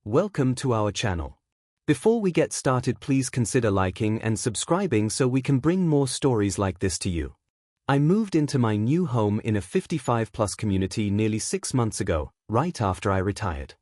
Welcome to our channel. Before we get started, please consider liking and subscribing so we can bring more stories like this to you. I moved into my new home in a 55-plus community nearly 6 months ago, right after I retired.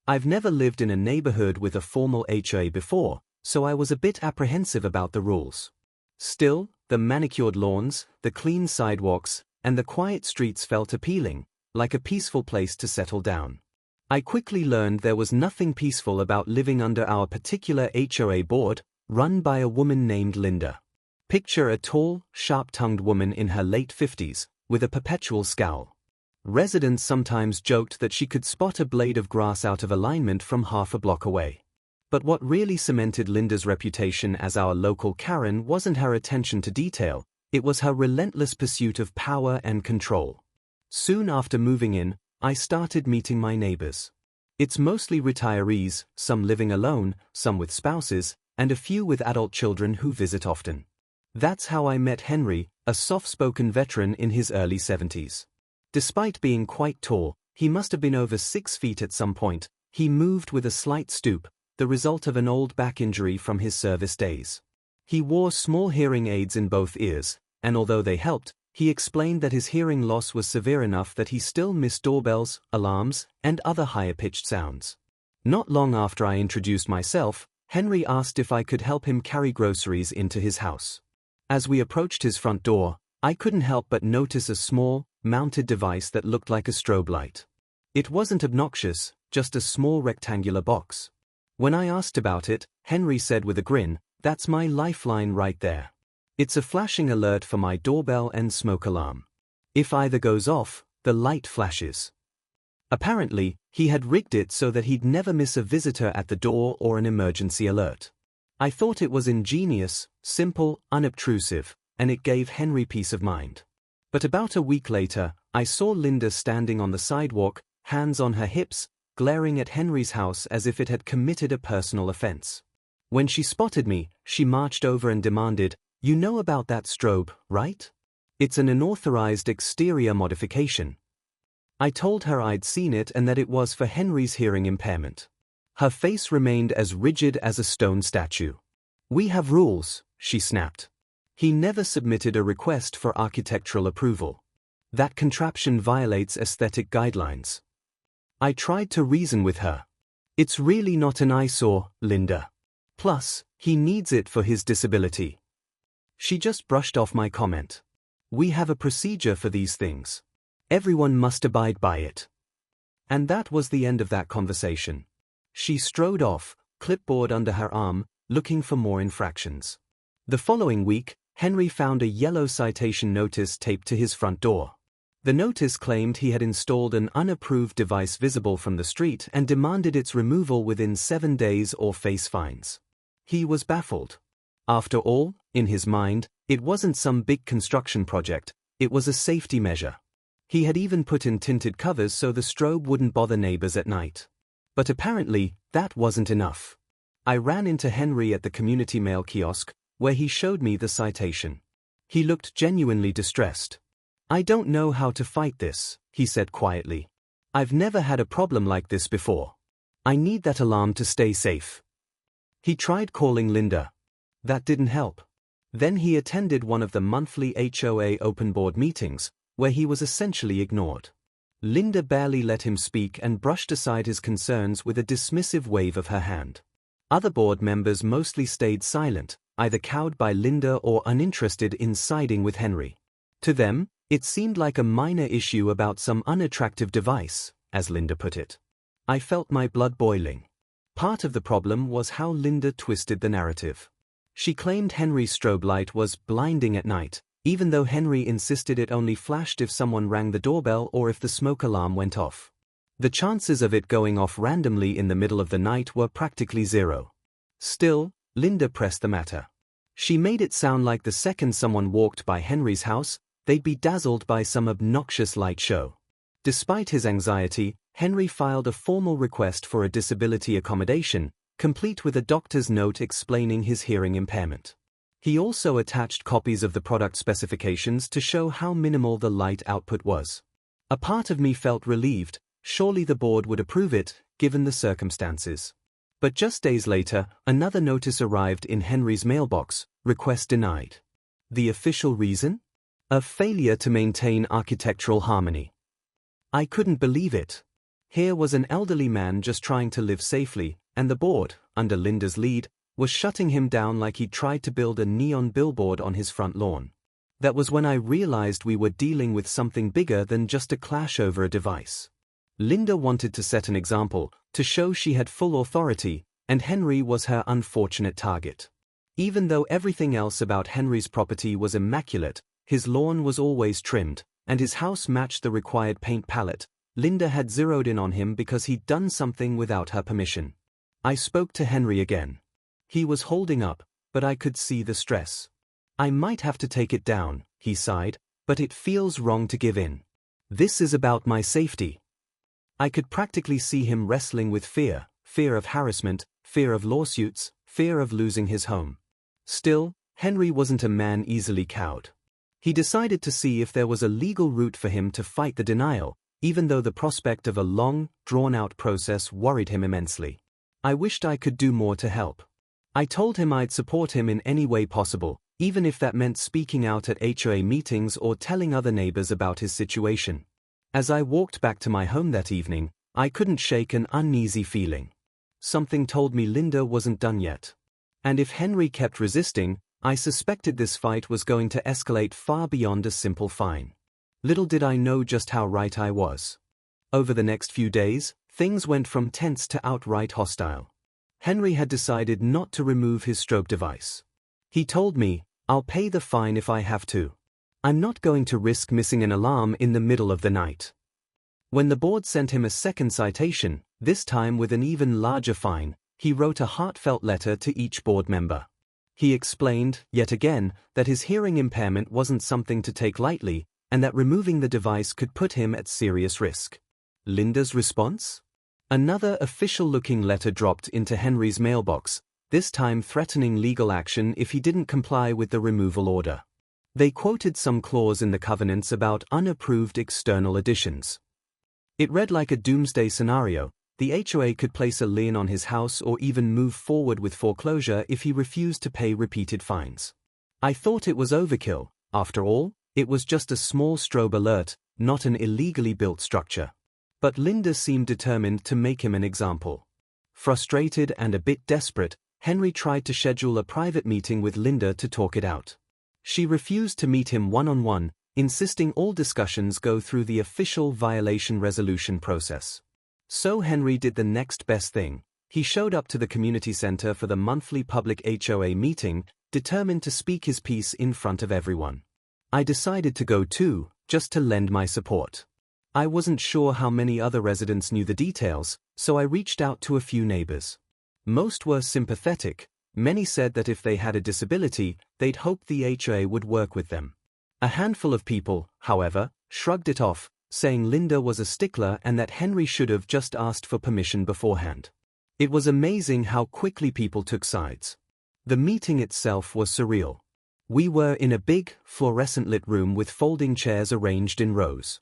I've never lived in a neighborhood with a formal HOA before, so I was a bit apprehensive about the rules. Still, the manicured lawns, the clean sidewalks, and the quiet streets felt appealing, like a peaceful place to settle down. I quickly learned there was nothing peaceful about living under our particular HOA board, run by a woman named Linda. Picture a tall, sharp-tongued woman in her late 50s, with a perpetual scowl. Residents sometimes joked that she could spot a blade of grass out of alignment from half a block away. But what really cemented Linda's reputation as our local Karen wasn't her attention to detail, it was her relentless pursuit of power and control. Soon after moving in, I started meeting my neighbors. It's mostly retirees, some living alone, some with spouses, and a few with adult children who visit often. That's how I met Henry, a soft-spoken veteran in his early 70s. Despite being quite tall, he must have been over 6 feet at some point. He moved with a slight stoop, the result of an old back injury from his service days. He wore small hearing aids in both ears, and although they helped, he explained that his hearing loss was severe enough that he still missed doorbells, alarms, and other higher-pitched sounds. Not long after I introduced myself, Henry asked if I could help him carry groceries into his house. As we approached his front door, I couldn't help but notice a small, mounted device that looked like a strobe light. It wasn't obnoxious, just a small rectangular box. When I asked about it, Henry said with a grin, "That's my lifeline right there. It's a flashing alert for my doorbell and smoke alarm. If either goes off, the light flashes." Apparently, he had rigged it so that he'd never miss a visitor at the door or an emergency alert. I thought it was ingenious, simple, unobtrusive, and it gave Henry peace of mind. But about a week later, I saw Linda standing on the sidewalk, hands on her hips, glaring at Henry's house as if it had committed a personal offense. When she spotted me, she marched over and demanded, "You know about that strobe, right? It's an unauthorized exterior modification." I told her I'd seen it and that it was for Henry's hearing impairment. Her face remained as rigid as a stone statue. "We have rules," she snapped. "He never submitted a request for architectural approval. That contraption violates aesthetic guidelines." I tried to reason with her. "It's really not an eyesore, Linda. Plus, he needs it for his disability." She just brushed off my comment. "We have a procedure for these things. Everyone must abide by it." And that was the end of that conversation. She strode off, clipboard under her arm, looking for more infractions. The following week, Henry found a yellow citation notice taped to his front door. The notice claimed he had installed an unapproved device visible from the street and demanded its removal within 7 days or face fines. He was baffled. After all, in his mind, it wasn't some big construction project, it was a safety measure. He had even put in tinted covers so the strobe wouldn't bother neighbors at night. But apparently, that wasn't enough. I ran into Henry at the community mail kiosk, where he showed me the citation. He looked genuinely distressed. "I don't know how to fight this," he said quietly. "I've never had a problem like this before. I need that alarm to stay safe." He tried calling Linda. That didn't help. Then he attended one of the monthly HOA open board meetings, where he was essentially ignored. Linda barely let him speak and brushed aside his concerns with a dismissive wave of her hand. Other board members mostly stayed silent, either cowed by Linda or uninterested in siding with Henry. To them, it seemed like a minor issue about some unattractive device, as Linda put it. I felt my blood boiling. Part of the problem was how Linda twisted the narrative. She claimed Henry's strobe light was blinding at night, even though Henry insisted it only flashed if someone rang the doorbell or if the smoke alarm went off. The chances of it going off randomly in the middle of the night were practically zero. Still, Linda pressed the matter. She made it sound like the second someone walked by Henry's house, they'd be dazzled by some obnoxious light show. Despite his anxiety, Henry filed a formal request for a disability accommodation, complete with a doctor's note explaining his hearing impairment. He also attached copies of the product specifications to show how minimal the light output was. A part of me felt relieved, surely the board would approve it, given the circumstances. But just days later, another notice arrived in Henry's mailbox, request denied. The official reason? A failure to maintain architectural harmony. I couldn't believe it. Here was an elderly man just trying to live safely, and the board, under Linda's lead, was shutting him down like he'd tried to build a neon billboard on his front lawn. That was when I realized we were dealing with something bigger than just a clash over a device. Linda wanted to set an example, to show she had full authority, and Henry was her unfortunate target. Even though everything else about Henry's property was immaculate, his lawn was always trimmed, and his house matched the required paint palette, Linda had zeroed in on him because he'd done something without her permission. I spoke to Henry again. He was holding up, but I could see the stress. I might have to take it down, he sighed, but it feels wrong to give in. This is about my safety. I could practically see him wrestling with fear of harassment, fear of lawsuits, fear of losing his home. Still, Henry wasn't a man easily cowed. He decided to see if there was a legal route for him to fight the denial, even though the prospect of a long, drawn-out process worried him immensely. I wished I could do more to help. I told him I'd support him in any way possible, even if that meant speaking out at HOA meetings or telling other neighbors about his situation. As I walked back to my home that evening, I couldn't shake an uneasy feeling. Something told me Linda wasn't done yet. And if Henry kept resisting, I suspected this fight was going to escalate far beyond a simple fine. Little did I know just how right I was. Over the next few days, things went from tense to outright hostile. Henry had decided not to remove his strobe device. He told me, "I'll pay the fine if I have to. I'm not going to risk missing an alarm in the middle of the night." When the board sent him a second citation, this time with an even larger fine, he wrote a heartfelt letter to each board member. He explained, yet again, that his hearing impairment wasn't something to take lightly, and that removing the device could put him at serious risk. Linda's response? Another official-looking letter dropped into Henry's mailbox, this time threatening legal action if he didn't comply with the removal order. They quoted some clause in the covenants about unapproved external additions. It read like a doomsday scenario. The HOA could place a lien on his house or even move forward with foreclosure if he refused to pay repeated fines. I thought it was overkill. After all, it was just a small strobe alert, not an illegally built structure. But Linda seemed determined to make him an example. Frustrated and a bit desperate, Henry tried to schedule a private meeting with Linda to talk it out. She refused to meet him one-on-one, insisting all discussions go through the official violation resolution process. So Henry did the next best thing. He showed up to the community center for the monthly public HOA meeting, determined to speak his piece in front of everyone. I decided to go too, just to lend my support. I wasn't sure how many other residents knew the details, so I reached out to a few neighbors. Most were sympathetic. Many said that if they had a disability, they'd hoped the HOA would work with them. A handful of people, however, shrugged it off, saying Linda was a stickler and that Henry should have just asked for permission beforehand. It was amazing how quickly people took sides. The meeting itself was surreal. We were in a big, fluorescent-lit room with folding chairs arranged in rows.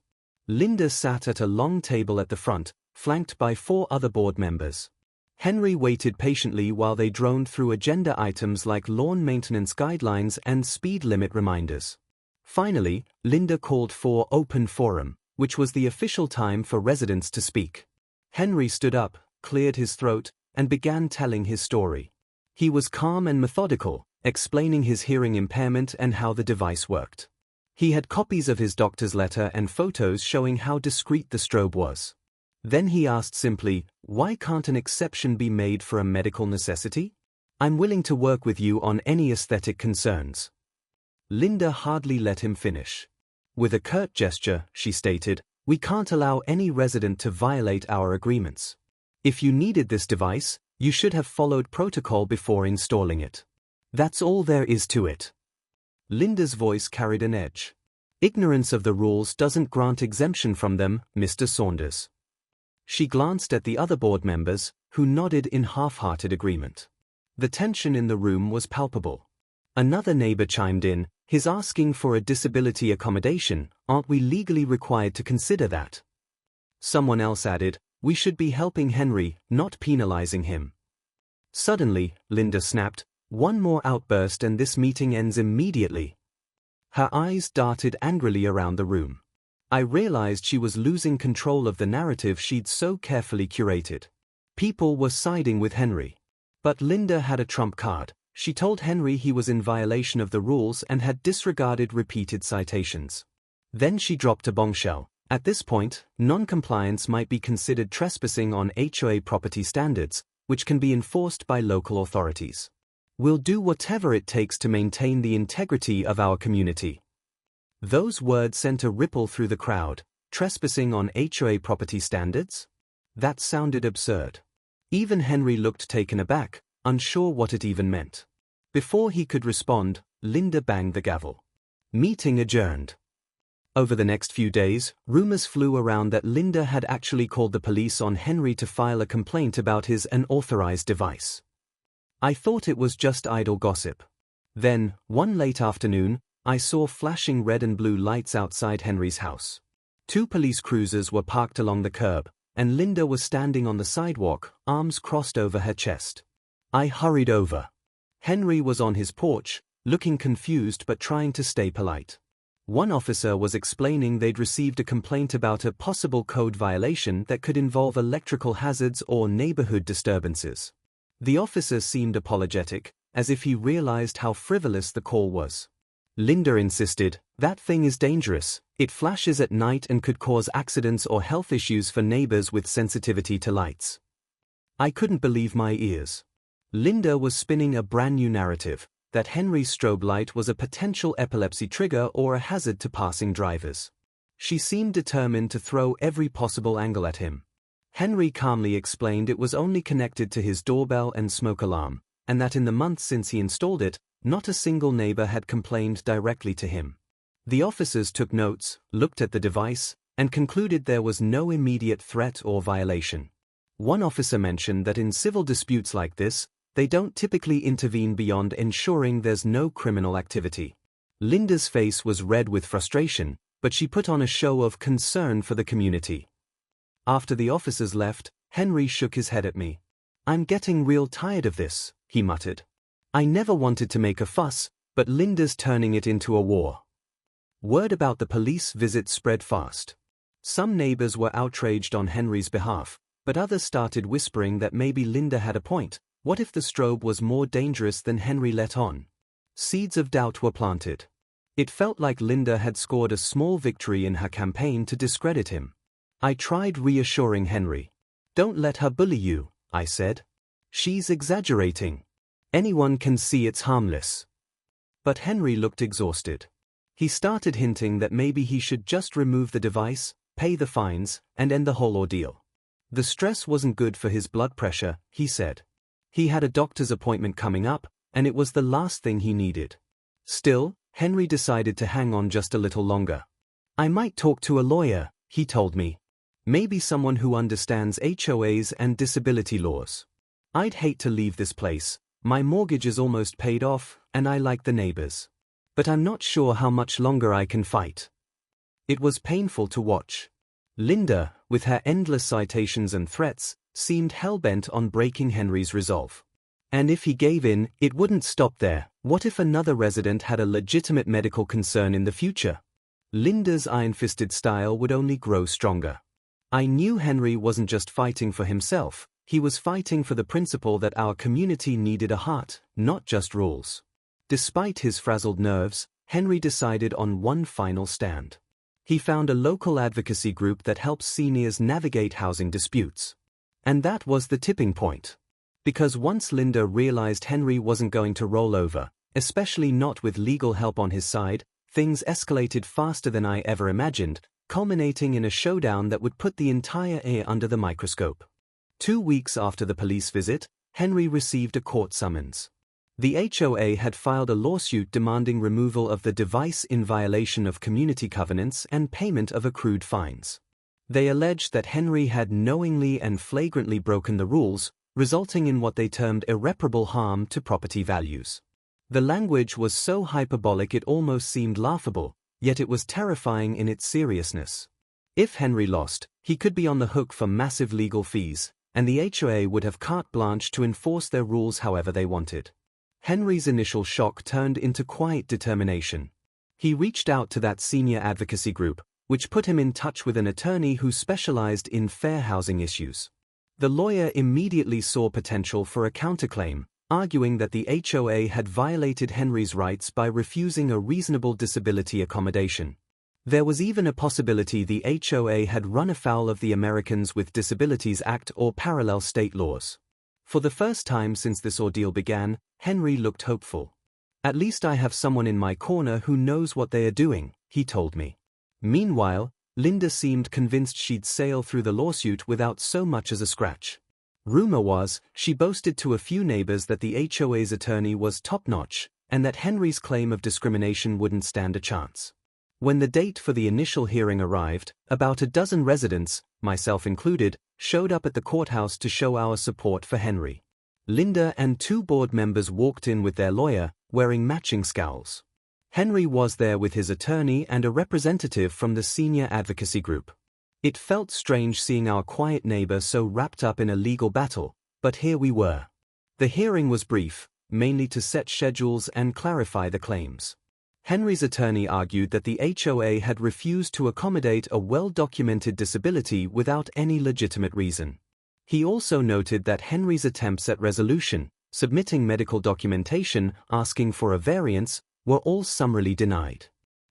Linda sat at a long table at the front, flanked by 4 other board members. Henry waited patiently while they droned through agenda items like lawn maintenance guidelines and speed limit reminders. Finally, Linda called for open forum, which was the official time for residents to speak. Henry stood up, cleared his throat, and began telling his story. He was calm and methodical, explaining his hearing impairment and how the device worked. He had copies of his doctor's letter and photos showing how discreet the strobe was. Then he asked simply, "Why can't an exception be made for a medical necessity? I'm willing to work with you on any aesthetic concerns." Linda hardly let him finish. With a curt gesture, she stated, "We can't allow any resident to violate our agreements. If you needed this device, you should have followed protocol before installing it. That's all there is to it." Linda's voice carried an edge. "Ignorance of the rules doesn't grant exemption from them, Mr. Saunders." She glanced at the other board members, who nodded in half-hearted agreement. The tension in the room was palpable. Another neighbor chimed in, "He's asking for a disability accommodation, aren't we legally required to consider that?" Someone else added, We should be helping Henry, not penalizing him. Suddenly, Linda snapped, "One more outburst and this meeting ends immediately." Her eyes darted angrily around the room. I realized she was losing control of the narrative she'd so carefully curated. People were siding with Henry. But Linda had a trump card. She told Henry he was in violation of the rules and had disregarded repeated citations. Then she dropped a bombshell. At this point, non-compliance might be considered trespassing on HOA property standards, which can be enforced by local authorities. "We'll do whatever it takes to maintain the integrity of our community." Those words sent a ripple through the crowd. Trespassing on HOA property standards? That sounded absurd. Even Henry looked taken aback, unsure what it even meant. Before he could respond, Linda banged the gavel. Meeting adjourned. Over the next few days, rumors flew around that Linda had actually called the police on Henry to file a complaint about his unauthorized device. I thought it was just idle gossip. Then, one late afternoon, I saw flashing red and blue lights outside Henry's house. 2 police cruisers were parked along the curb, and Linda was standing on the sidewalk, arms crossed over her chest. I hurried over. Henry was on his porch, looking confused but trying to stay polite. One officer was explaining they'd received a complaint about a possible code violation that could involve electrical hazards or neighborhood disturbances. The officer seemed apologetic, as if he realized how frivolous the call was. Linda insisted, "That thing is dangerous. It flashes at night and could cause accidents or health issues for neighbors with sensitivity to lights." I couldn't believe my ears. Linda was spinning a brand new narrative, that Henry's strobe light was a potential epilepsy trigger or a hazard to passing drivers. She seemed determined to throw every possible angle at him. Henry calmly explained it was only connected to his doorbell and smoke alarm, and that in the months since he installed it, not a single neighbor had complained directly to him. The officers took notes, looked at the device, and concluded there was no immediate threat or violation. One officer mentioned that in civil disputes like this, they don't typically intervene beyond ensuring there's no criminal activity. Linda's face was red with frustration, but she put on a show of concern for the community. After the officers left, Henry shook his head at me. "I'm getting real tired of this," he muttered. "I never wanted to make a fuss, but Linda's turning it into a war." Word about the police visit spread fast. Some neighbors were outraged on Henry's behalf, but others started whispering that maybe Linda had a point. What if the strobe was more dangerous than Henry let on? Seeds of doubt were planted. It felt like Linda had scored a small victory in her campaign to discredit him. I tried reassuring Henry. "Don't let her bully you," I said. "She's exaggerating. Anyone can see it's harmless." But Henry looked exhausted. He started hinting that maybe he should just remove the device, pay the fines, and end the whole ordeal. The stress wasn't good for his blood pressure, he said. He had a doctor's appointment coming up, and it was the last thing he needed. Still, Henry decided to hang on just a little longer. "I might talk to a lawyer," he told me. "Maybe someone who understands HOAs and disability laws. I'd hate to leave this place. My mortgage is almost paid off, and I like the neighbors. But I'm not sure how much longer I can fight." It was painful to watch. Linda, with her endless citations and threats, seemed hell-bent on breaking Henry's resolve. And if he gave in, it wouldn't stop there. What if another resident had a legitimate medical concern in the future? Linda's iron-fisted style would only grow stronger. I knew Henry wasn't just fighting for himself, he was fighting for the principle that our community needed a heart, not just rules. Despite his frazzled nerves, Henry decided on one final stand. He found a local advocacy group that helps seniors navigate housing disputes. And that was the tipping point. Because once Linda realized Henry wasn't going to roll over, especially not with legal help on his side, things escalated faster than I ever imagined, culminating in a showdown that would put the entire area under the microscope. 2 weeks after the police visit, Henry received a court summons. The HOA had filed a lawsuit demanding removal of the device in violation of community covenants and payment of accrued fines. They alleged that Henry had knowingly and flagrantly broken the rules, resulting in what they termed irreparable harm to property values. The language was so hyperbolic it almost seemed laughable, yet it was terrifying in its seriousness. If Henry lost, He could be on the hook for massive legal fees, and the HOA would have carte blanche to enforce their rules however they wanted. Henry's initial shock turned into quiet determination. He reached out to that senior advocacy group, which put him in touch with an attorney who specialized in fair housing issues. The lawyer immediately saw potential for a counterclaim, arguing that the HOA had violated Henry's rights by refusing a reasonable disability accommodation. There was even a possibility the HOA had run afoul of the Americans with Disabilities Act or parallel state laws. For the first time since this ordeal began, Henry looked hopeful. "At least I have someone in my corner who knows what they are doing," he told me. Meanwhile, Linda seemed convinced she'd sail through the lawsuit without so much as a scratch. Rumor was, she boasted to a few neighbors that the HOA's attorney was top-notch, and that Henry's claim of discrimination wouldn't stand a chance. When the date for the initial hearing arrived, about a dozen residents, myself included, showed up at the courthouse to show our support for Henry. Linda and 2 board members walked in with their lawyer, wearing matching scowls. Henry was there with his attorney and a representative from the senior advocacy group. It felt strange seeing our quiet neighbor so wrapped up in a legal battle, but here we were. The hearing was brief, mainly to set schedules and clarify the claims. Henry's attorney argued that the HOA had refused to accommodate a well-documented disability without any legitimate reason. He also noted that Henry's attempts at resolution, submitting medical documentation, asking for a variance, were all summarily denied.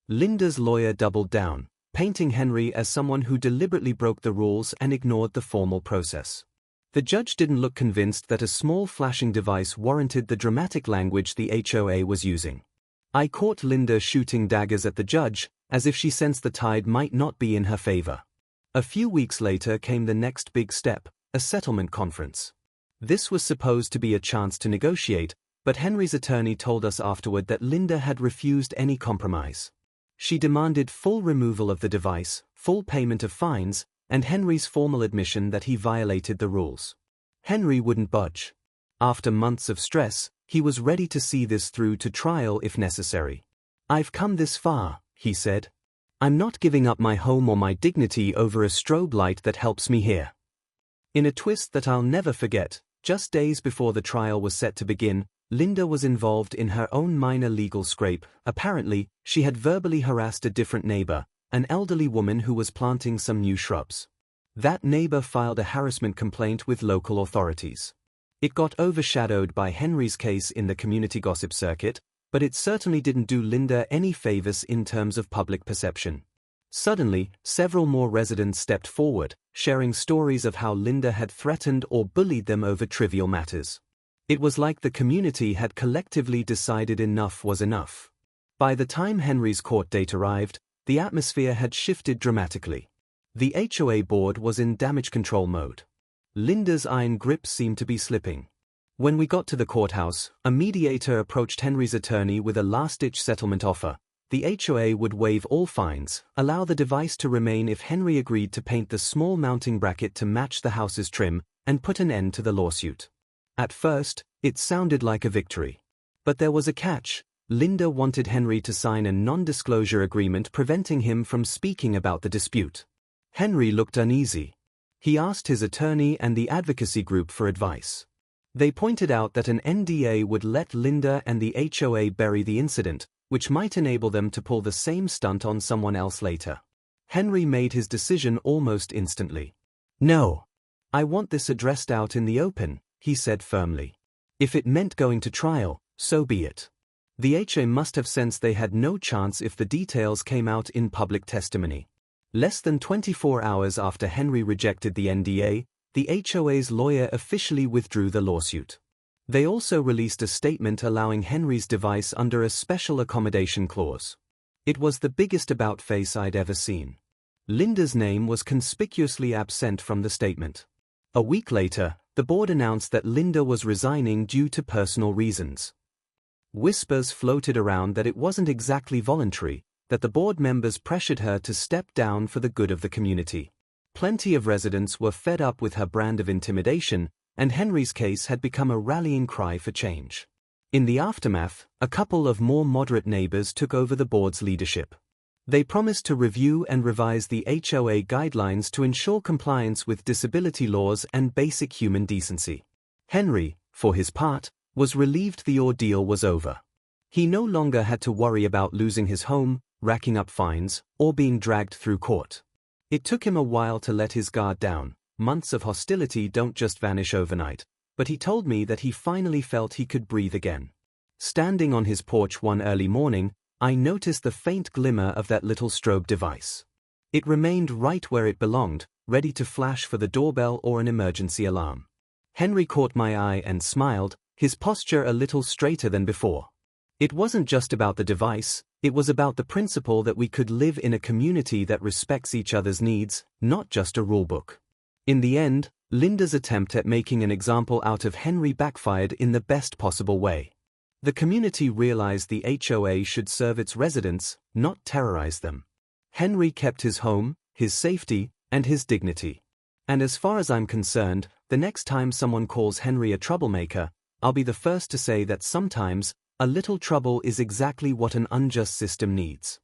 Linda's lawyer doubled down, painting Henry as someone who deliberately broke the rules and ignored the formal process. The judge didn't look convinced that a small flashing device warranted the dramatic language the HOA was using. I caught Linda shooting daggers at the judge, as if she sensed the tide might not be in her favor. A few weeks later came the next big step, a settlement conference. This was supposed to be a chance to negotiate, but Henry's attorney told us afterward that Linda had refused any compromise. She demanded full removal of the device, full payment of fines, and Henry's formal admission that he violated the rules. Henry wouldn't budge. After months of stress, he was ready to see this through to trial if necessary. "I've come this far," he said. "I'm not giving up my home or my dignity over a strobe light that helps me here." In a twist that I'll never forget, just days before the trial was set to begin, Linda was involved in her own minor legal scrape. Apparently, she had verbally harassed a different neighbor, an elderly woman who was planting some new shrubs. That neighbor filed a harassment complaint with local authorities. It got overshadowed by Henry's case in the community gossip circuit, but it certainly didn't do Linda any favors in terms of public perception. Suddenly, several more residents stepped forward, sharing stories of how Linda had threatened or bullied them over trivial matters. It was like the community had collectively decided enough was enough. By the time Henry's court date arrived, the atmosphere had shifted dramatically. The HOA board was in damage control mode. Linda's iron grip seemed to be slipping. When we got to the courthouse, a mediator approached Henry's attorney with a last-ditch settlement offer. The HOA would waive all fines, allow the device to remain if Henry agreed to paint the small mounting bracket to match the house's trim, and put an end to the lawsuit. At first, it sounded like a victory. But there was a catch. Linda wanted Henry to sign a non-disclosure agreement preventing him from speaking about the dispute. Henry looked uneasy. He asked his attorney and the advocacy group for advice. They pointed out that an NDA would let Linda and the HOA bury the incident, which might enable them to pull the same stunt on someone else later. Henry made his decision almost instantly. "No. I want this addressed out in the open," he said firmly. If it meant going to trial, so be it. The HOA must have sensed they had no chance if the details came out in public testimony. Less than 24 hours after Henry rejected the NDA, the HOA's lawyer officially withdrew the lawsuit. They also released a statement allowing Henry's device under a special accommodation clause. It was the biggest about-face I'd ever seen. Linda's name was conspicuously absent from the statement. A week later, the board announced that Linda was resigning due to personal reasons. Whispers floated around that it wasn't exactly voluntary, that the board members pressured her to step down for the good of the community. Plenty of residents were fed up with her brand of intimidation, and Henry's case had become a rallying cry for change. In the aftermath, a couple of more moderate neighbors took over the board's leadership. They promised to review and revise the HOA guidelines to ensure compliance with disability laws and basic human decency. Henry, for his part, was relieved the ordeal was over. He no longer had to worry about losing his home, racking up fines, or being dragged through court. It took him a while to let his guard down. Months of hostility don't just vanish overnight, but he told me that he finally felt he could breathe again. Standing on his porch one early morning, I noticed the faint glimmer of that little strobe device. It remained right where it belonged, ready to flash for the doorbell or an emergency alarm. Henry caught my eye and smiled, his posture a little straighter than before. It wasn't just about the device, it was about the principle that we could live in a community that respects each other's needs, not just a rulebook. In the end, Linda's attempt at making an example out of Henry backfired in the best possible way. The community realized the HOA should serve its residents, not terrorize them. Henry kept his home, his safety, and his dignity. And as far as I'm concerned, the next time someone calls Henry a troublemaker, I'll be the first to say that sometimes, a little trouble is exactly what an unjust system needs.